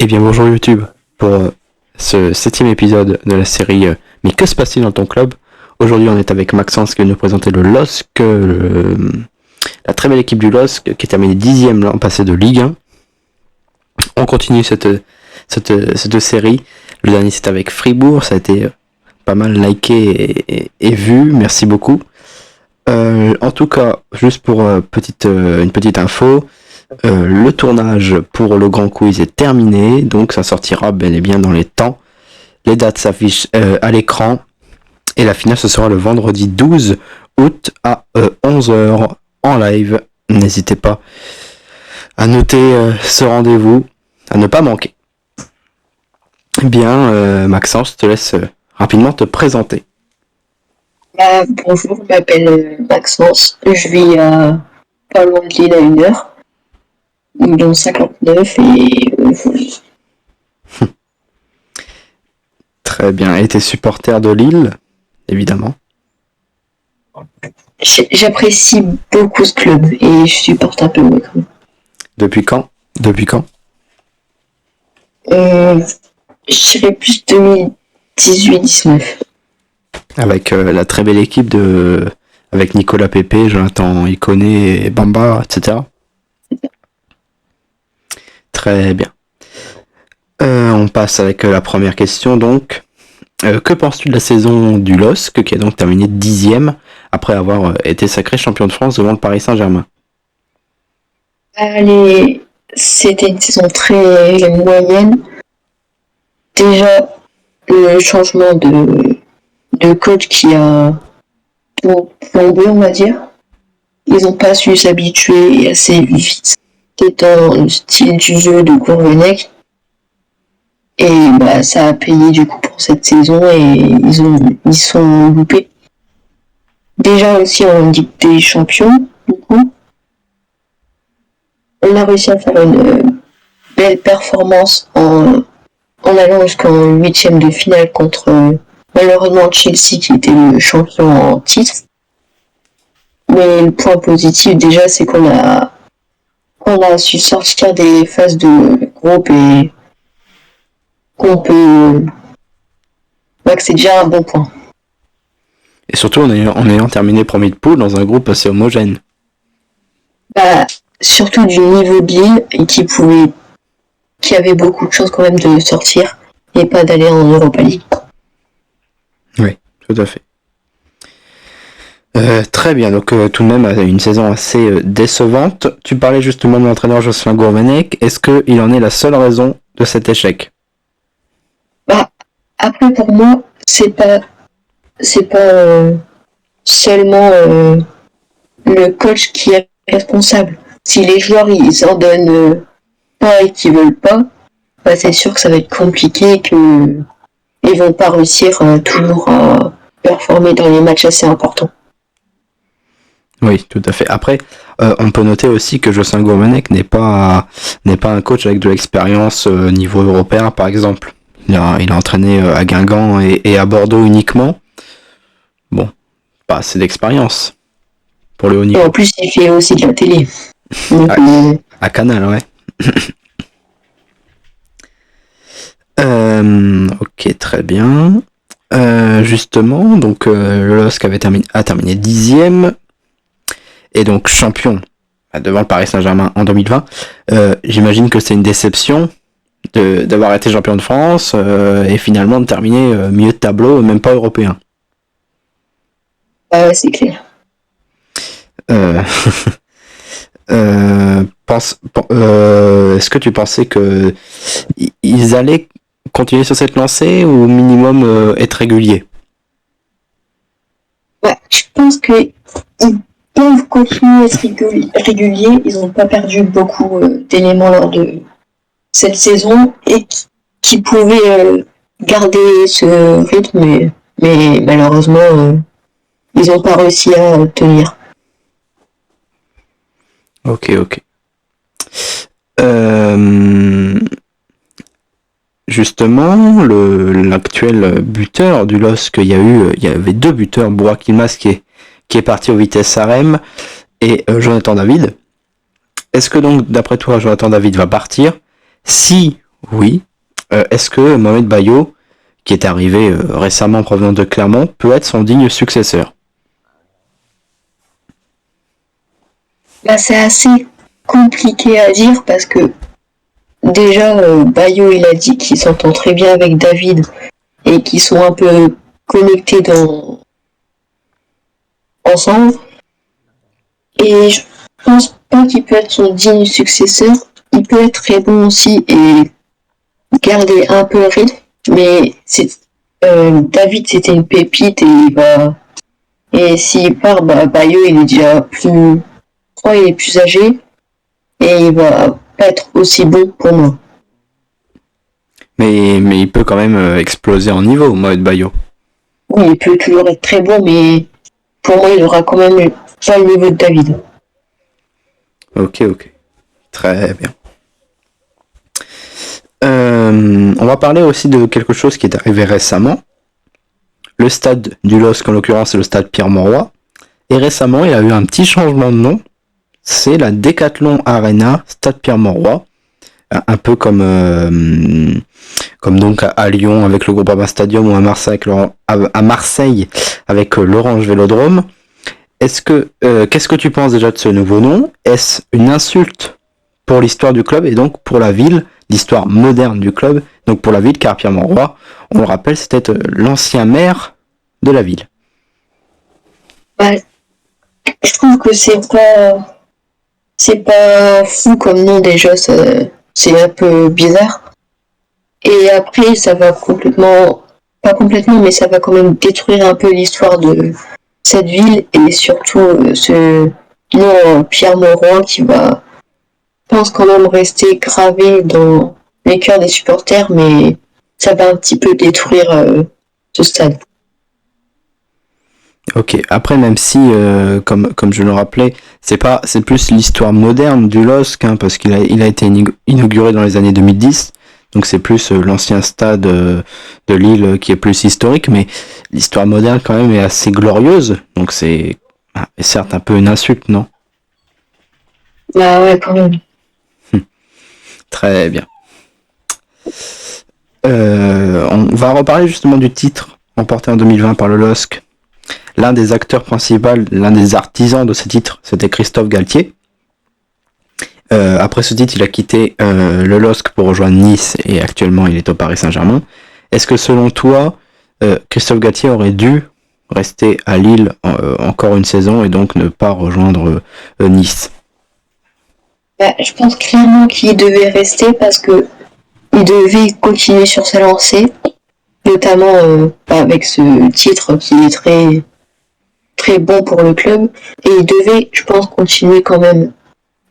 Eh bien bonjour YouTube pour ce 7e épisode de la série Mais que se passe-t-il dans ton club? Aujourd'hui on est avec Maxence qui va nous présenter le LOSC, la très belle équipe du LOSC qui est terminée 10e l'an passé de Ligue 1. On continue cette série. Le dernier c'était avec Fribourg, ça a été pas mal liké et vu, merci beaucoup. En tout cas, juste pour une petite info, le tournage pour le grand quiz est terminé, donc ça sortira bel et bien dans les temps. Les dates s'affichent à l'écran et la finale ce sera le vendredi 12 août à 11h en live. N'hésitez pas à noter ce rendez-vous, à ne pas manquer. Bien, Maxence, je te laisse rapidement te présenter. Bonjour, je m'appelle Maxence, je vis à pas loin de Lille à 1h, dans 59 et Très bien, et t'es supporter de Lille, évidemment. j'apprécie beaucoup ce club et je supporte un peu le club. Depuis quand Je dirais plus 2018-19. Avec la très belle équipe avec Nicolas Pepe, Jonathan Iconé, Bamba, etc. Très bien. On passe avec la première question donc. Que penses-tu de la saison du LOSC qui a donc terminé 10e après avoir été sacré champion de France devant le Paris Saint-Germain? C'était une saison très moyenne. Déjà, le changement de coach qui a plombé, on va dire. Ils n'ont pas su s'habituer assez vite. C'était le style du jeu de Gourvenec. Et ça a payé du coup pour cette saison et ils sont loupés. Déjà aussi en Ligue des Champions, du coup. On a réussi à faire une belle performance en allant jusqu'en 8e de finale contre malheureusement Chelsea qui était le champion en titre. Mais le point positif déjà c'est qu'on a su sortir des phases de groupe et qu'on peut que c'est déjà un bon point. Et surtout en ayant terminé premier de poule dans un groupe assez homogène. Surtout du niveau de Lille et qui avait beaucoup de chances quand même de sortir et pas d'aller en Europa League. Oui, tout à fait. Très bien, donc tout de même une saison assez décevante. Tu parlais justement de l'entraîneur Jocelyn Gourvenec. Est-ce qu'il en est la seule raison de cet échec? Après pour moi, c'est pas seulement le coach qui est responsable. Si les joueurs ils en donnent pas et qu'ils veulent pas, c'est sûr que ça va être compliqué et qu'ils vont pas réussir toujours à performer dans les matchs assez importants. Oui, tout à fait. Après, on peut noter aussi que Jocelyn Gourvenec n'est pas un coach avec de l'expérience niveau européen, par exemple. Il a entraîné à Guingamp et à Bordeaux uniquement. Bon, pas assez d'expérience pour le haut niveau. Et en plus, il fait aussi de la télé. Donc, à Canal, ouais. Ok, très bien. Justement, donc le LOSC a terminé 10e et donc champion devant le Paris Saint-Germain en 2020. J'imagine que c'est une déception d'avoir été champion de France et finalement de terminer milieu de tableau, même pas européen. C'est clair. Est-ce que tu pensais que ils allaient continuer sur cette lancée ou au minimum être réguliers? Je pense qu'ils peuvent continuer à être réguliers. Ils n'ont pas perdu beaucoup d'éléments lors de cette saison et qui pouvaient garder ce rythme, mais malheureusement ils n'ont pas réussi à tenir. Ok. Justement, l'actuel buteur du LOSC, il y avait deux buteurs, Burak Yilmaz qui est parti au Vitesse Arnhem et Jonathan David. Est-ce que donc, d'après toi, Jonathan David va partir? Si Oui. Est-ce que Mohamed Bayo, qui est arrivé récemment en provenance de Clermont, peut être son digne successeur? Bah, c'est assez compliqué à dire parce que déjà, Bayo, il a dit qu'il s'entend très bien avec David et qu'ils sont un peu connectés ensemble. Et je pense pas qu'il peut être son digne successeur. Il peut être très bon aussi et garder un peu le rythme, mais David, c'était une pépite et s'il part, bah, Bayo, il est déjà plus, je crois, il est plus âgé et il va pas être aussi bon pour moi. Mais il peut quand même exploser en niveau, Mohamed Bayo. Oui, il peut toujours être très bon, mais pour moi, il aura quand même pas le niveau de David. Ok. Très bien. On va parler aussi de quelque chose qui est arrivé récemment. Le stade du LOSC, en l'occurrence, c'est le stade Pierre-Mauroy. Et récemment, il y a eu un petit changement de nom. C'est la Decathlon Arena, stade Pierre-Mauroy. Un peu comme donc à Lyon avec le Groupama Stadium ou à Marseille avec l'Orange Vélodrome. Qu'est-ce que tu penses déjà de ce nouveau nom? Est-ce une insulte pour l'histoire du club et donc pour la ville, l'histoire moderne du club, donc pour la ville, car Pierre Monroy, on le rappelle, c'était l'ancien maire de la ville. Bah, je trouve que c'est pas fou comme nom déjà, c'est un peu bizarre. Et après, ça va complètement, pas complètement, mais ça va quand même détruire un peu l'histoire de cette ville et surtout ce nom Pierre Mauroy qui va, je pense quand même rester gravé dans les cœurs des supporters, mais ça va un petit peu détruire ce stade. Ok. Après, même si, comme je le rappelais, c'est plus l'histoire moderne du LOSC, hein, parce qu'il a été inauguré dans les années 2010. Donc c'est plus l'ancien stade de Lille qui est plus historique, mais l'histoire moderne quand même est assez glorieuse. Donc c'est certes un peu une insulte, non? Bah ouais, quand même. Très bien. On va reparler justement du titre remporté en 2020 par le LOSC. L'un des acteurs principaux, l'un des artisans de ce titre, c'était Christophe Galtier. Après ce titre, il a quitté le LOSC pour rejoindre Nice et actuellement il est au Paris Saint-Germain. Est-ce que selon toi, Christophe Galtier aurait dû rester à Lille encore une saison et donc ne pas rejoindre Nice? Bah, je pense clairement qu'il devait rester parce que il devait continuer sur sa lancée, notamment avec ce titre qui est très très bon pour le club. Et il devait, je pense, continuer quand même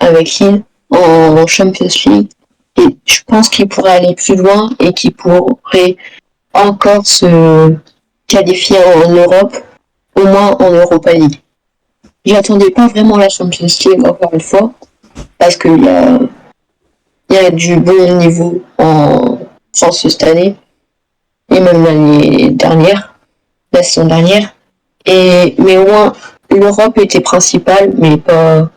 avec Lille en Champions League. Et je pense qu'il pourrait aller plus loin et qu'il pourrait encore se qualifier en Europe, au moins en Europa League. J'attendais pas vraiment la Champions League encore une fois, parce il y a du bon niveau en France cette année, et même l'année dernière, la saison dernière. Mais au moins, l'Europe était principale, mais pas,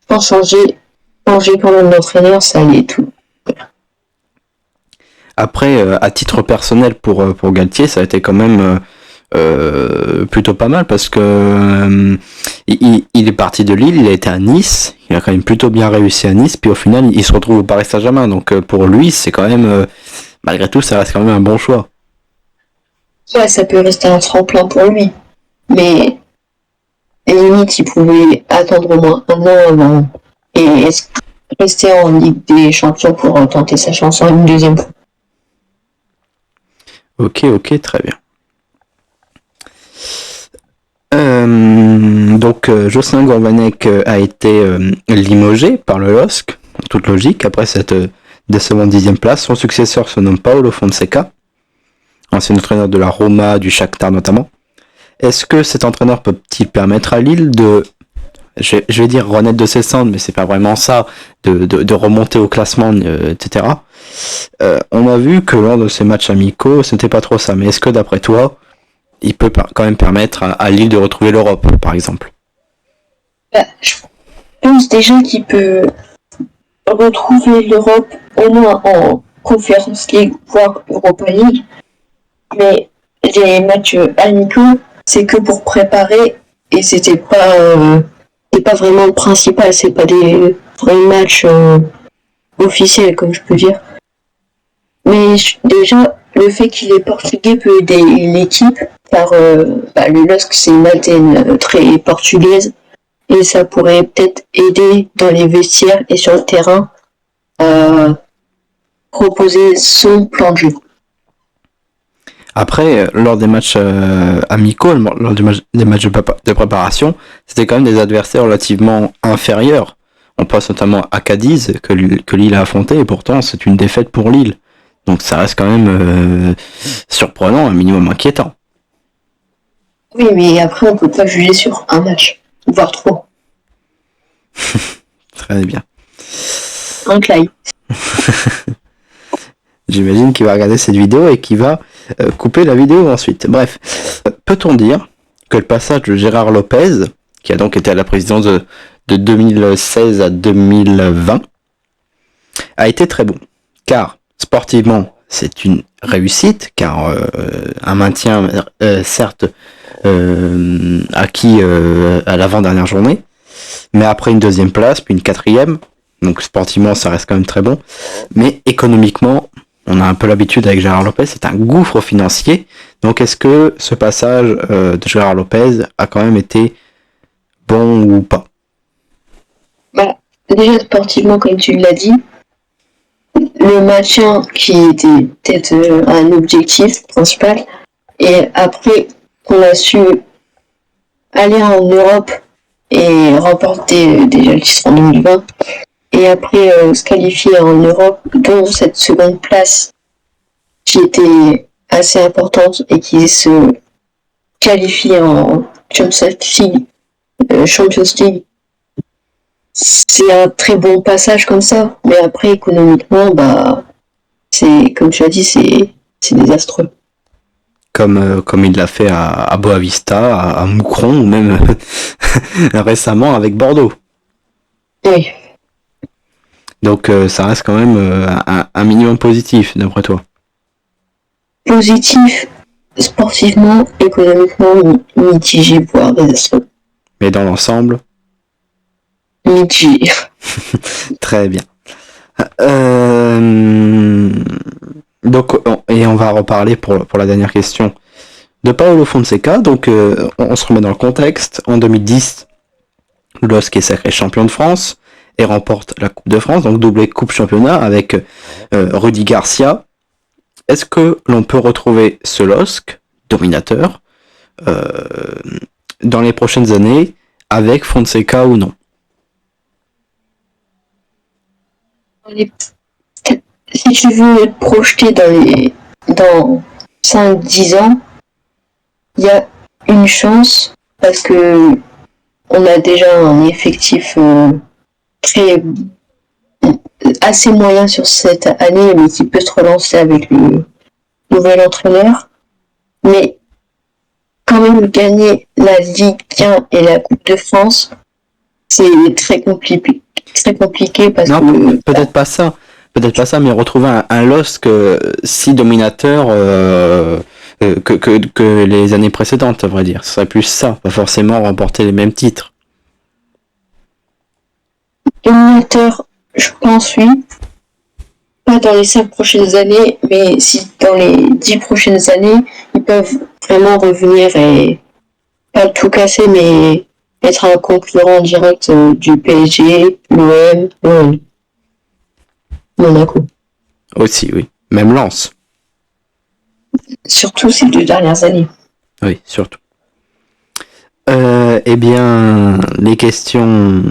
pas changer quand même d'entraîneur, ça allait tout. Après, à titre personnel pour Galtier, ça a été quand même plutôt pas mal parce que il est parti de Lille, il a été à Nice, il a quand même plutôt bien réussi à Nice, puis au final il se retrouve au Paris Saint-Germain, donc pour lui c'est quand même, malgré tout ça reste quand même un bon choix. Ouais, ça peut rester un tremplin pour lui, mais limite, il pouvait attendre au moins un an avant et rester en Ligue des Champions pour tenter sa chance une deuxième fois. Ok, très bien. Donc Jocelyn Gourvanec a été limogé par le LOSC, en toute logique, après cette décevante 10e place. Son successeur se nomme Paolo Fonseca, ancien entraîneur de la Roma, du Shakhtar notamment. Est-ce que cet entraîneur peut-il permettre à Lille de, je vais dire renaître de ses cendres, mais c'est pas vraiment ça, de remonter au classement, etc. On a vu que lors de ces matchs amicaux, c'était pas trop ça. Mais est-ce que d'après toi, il peut quand même permettre à Lille de retrouver l'Europe, par exemple? Bah, je pense déjà qu'il peut retrouver l'Europe au moins en Conference League, voire Europa League. Mais les matchs amicaux, c'est que pour préparer et c'était pas vraiment le principal, c'est pas des vrais matchs officiels, comme je peux dire. Mais déjà, le fait qu'il est portugais peut aider l'équipe, car le LOSC c'est une antenne très portugaise et ça pourrait peut-être aider dans les vestiaires et sur le terrain à proposer son plan de jeu. Après, lors des matchs amicaux, lors des matchs de préparation, c'était quand même des adversaires relativement inférieurs. On pense notamment à Cadiz, que Lille a affronté, et pourtant c'est une défaite pour Lille. Donc ça reste quand même surprenant, un minimum inquiétant. Oui, mais après on peut pas juger sur un match, voire trois. Très bien. Un Clay. J'imagine qu'il va regarder cette vidéo et qu'il va couper la vidéo ensuite. Bref, peut-on dire que le passage de Gérard Lopez, qui a donc été à la présidence de 2016 à 2020, a été très bon. Car sportivement, c'est une réussite, car un maintien, certes, acquis à l'avant-dernière journée, mais après une deuxième place, puis une quatrième, donc sportivement, ça reste quand même très bon, mais économiquement, on a un peu l'habitude avec Gérard Lopez, c'est un gouffre financier. Donc est-ce que ce passage de Gérard Lopez a quand même été bon ou pas? Déjà sportivement, comme tu l'as dit, le maintien qui était peut-être un objectif principal, et après qu'on a su aller en Europe et remporter déjà le titre en 2020, et après se qualifier en Europe, dont cette seconde place qui était assez importante et qui se qualifie en Champions League, c'est un très bon passage comme ça. Mais après, économiquement, c'est, comme tu as dit, c'est désastreux. Comme il l'a fait à Boavista, à Moucron, ou même récemment avec Bordeaux. Oui. Donc ça reste quand même un minimum positif, d'après toi. Positif, sportivement, économiquement, mitigé, voire désastreux. Mais dans l'ensemble, mitigé. Très bien. Donc, et on va reparler pour la dernière question de Paolo Fonseca. Donc, on se remet dans le contexte. En 2010, le LOSC est sacré champion de France et remporte la Coupe de France, donc doublé Coupe Championnat avec Rudy Garcia. Est-ce que l'on peut retrouver ce LOSC dominateur dans les prochaines années avec Fonseca ou non? Si tu veux te projeter dans 5-10 ans, il y a une chance parce que on a déjà un effectif assez moyen sur cette année, mais qui peut se relancer avec le nouvel entraîneur. Mais quand même gagner la Ligue 1 et la Coupe de France, c'est très compliqué parce que peut-être pas ça. Peut-être pas ça, mais retrouver un LOSC si dominateur que les années précédentes, à vrai dire. Ce serait plus ça, pas forcément remporter les mêmes titres. Dominateur, je pense oui. Pas dans les 5 prochaines années, mais si dans les 10 prochaines années, ils peuvent vraiment revenir et pas tout casser, mais être un concurrent direct du PSG, l'OM, Monaco. Aussi, oui. Même Lens. Surtout ces 2 dernières années. Oui, surtout. Eh bien, les questions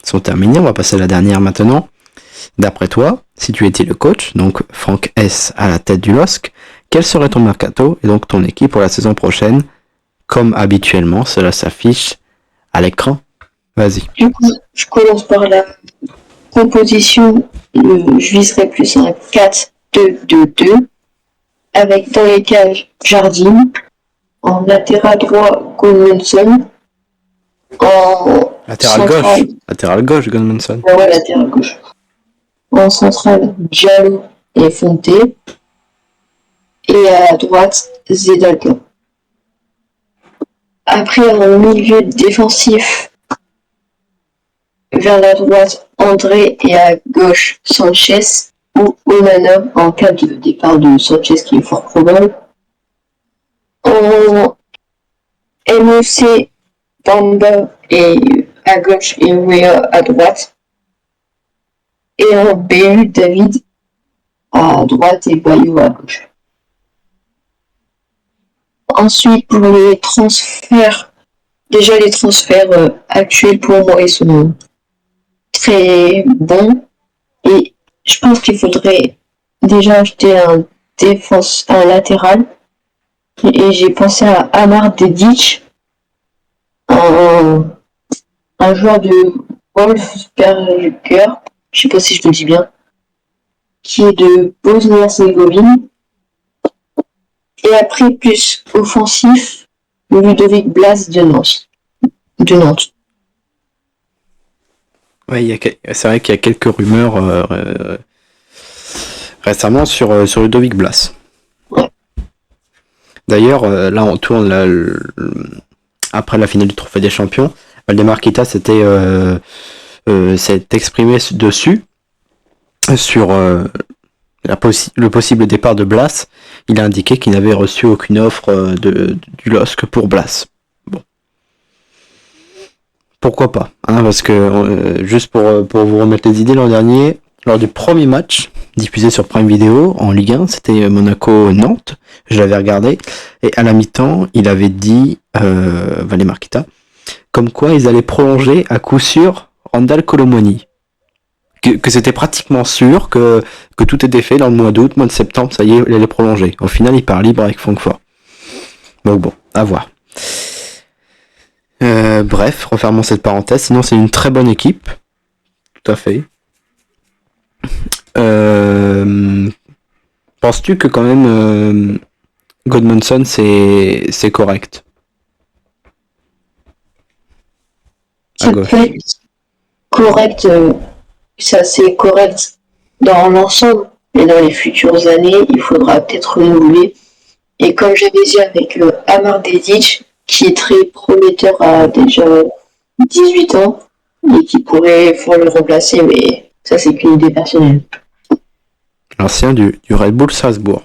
sont terminées. On va passer à la dernière maintenant. D'après toi, si tu étais le coach, donc Franck S à la tête du LOSC, quel serait ton mercato et donc ton équipe pour la saison prochaine? Comme habituellement, cela s'affiche à l'écran. Vas-y. Du coup, je commence par la composition. Je viserai plus un 4-2-2-2 avec dans les cages Jardim, en latéral droit Goldmanson, en latéral gauche Goldmanson. Ouais, latéral gauche. En centrale Diallo et Fonte. Et à droite, Zedalka. Après, en milieu défensif, vers la droite, André et à gauche, Sanchez ou Onana en cas de départ de Sanchez qui est fort probable. En MOC, Bamba et à gauche et Wea à droite. Et en BU, David à droite et Bayo à gauche. Ensuite, pour les transferts, déjà les transferts actuels pour moi, ils sont très bons. Et je pense qu'il faudrait déjà acheter un latéral. Et j'ai pensé à Amar Dedic, un joueur de Wolfsberger, je sais pas si je le dis bien, qui est de Bosnie-Herzégovine. Et après, plus offensif, Ludovic Blas de Nantes. Ouais, c'est vrai qu'il y a quelques rumeurs récemment sur Ludovic Blas. Ouais. D'ailleurs, là on tourne après la finale du Trophée des Champions. Valdemar Kita s'est exprimé dessus sur le possible départ de Blas. Il a indiqué qu'il n'avait reçu aucune offre du LOSC pour Blas. Bon. Pourquoi pas, hein, parce que juste pour vous remettre les idées, l'an dernier, lors du premier match diffusé sur Prime Video en Ligue 1, c'était Monaco-Nantes, je l'avais regardé, et à la mi-temps, il avait dit, Valdemar Kita, comme quoi ils allaient prolonger à coup sûr Randal Colomoni. Que c'était pratiquement sûr que tout était fait dans le mois d'août, mois de septembre, ça y est, il allait prolonger. Au final, il part libre avec Francfort. Donc bon, à voir. Bref, refermons cette parenthèse. Sinon, c'est une très bonne équipe. Tout à fait. Penses-tu que quand même Godmanson c'est correct Ça peut être correct, ça c'est correct dans l'ensemble, mais dans les futures années, il faudra peut-être renouveler. Et comme j'avais dit avec Amar Dedic, qui est très prometteur à déjà 18 ans, et qui pourrait faire le remplacer, mais ça c'est qu'une idée personnelle. L'ancien du Red Bull Salzbourg.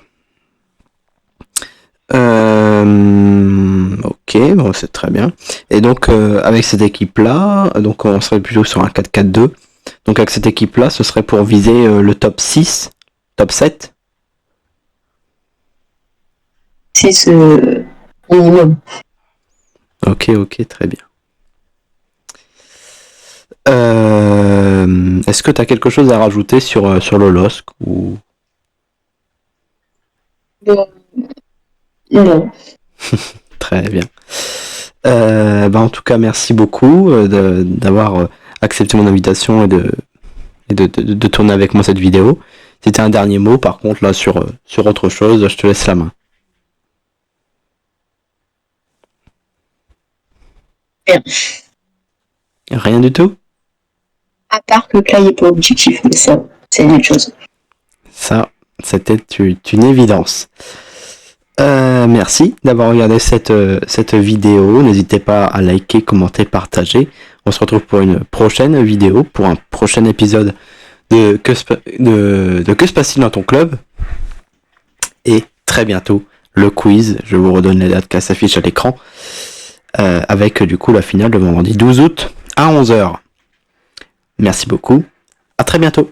Ok, bon, c'est très bien. Et donc avec cette équipe-là, donc on serait plutôt sur un 4-4-2. Donc avec cette équipe-là, ce serait pour viser le top 6, top 7. C'est ce minimum. Ok, très bien. Est-ce que tu as quelque chose à rajouter sur le LOSC ou... Non. Très bien. En tout cas, merci beaucoup d'avoir accepté mon invitation et de tourner avec moi cette vidéo. C'était un dernier mot, par contre, là, sur autre chose, je te laisse la main. Rien. Rien du tout ? À part que Clay n'est pas objectif, mais ça, c'est une autre chose. Ça, c'était une évidence. Merci d'avoir regardé cette vidéo. N'hésitez pas à liker, commenter, partager. On se retrouve pour une prochaine vidéo, pour un prochain épisode de Que se passe-t-il dans ton club ? Et très bientôt, le quiz. Je vous redonne les dates qui s'affichent à l'écran. Avec du coup la finale le vendredi 12 août à 11h. Merci beaucoup. À très bientôt.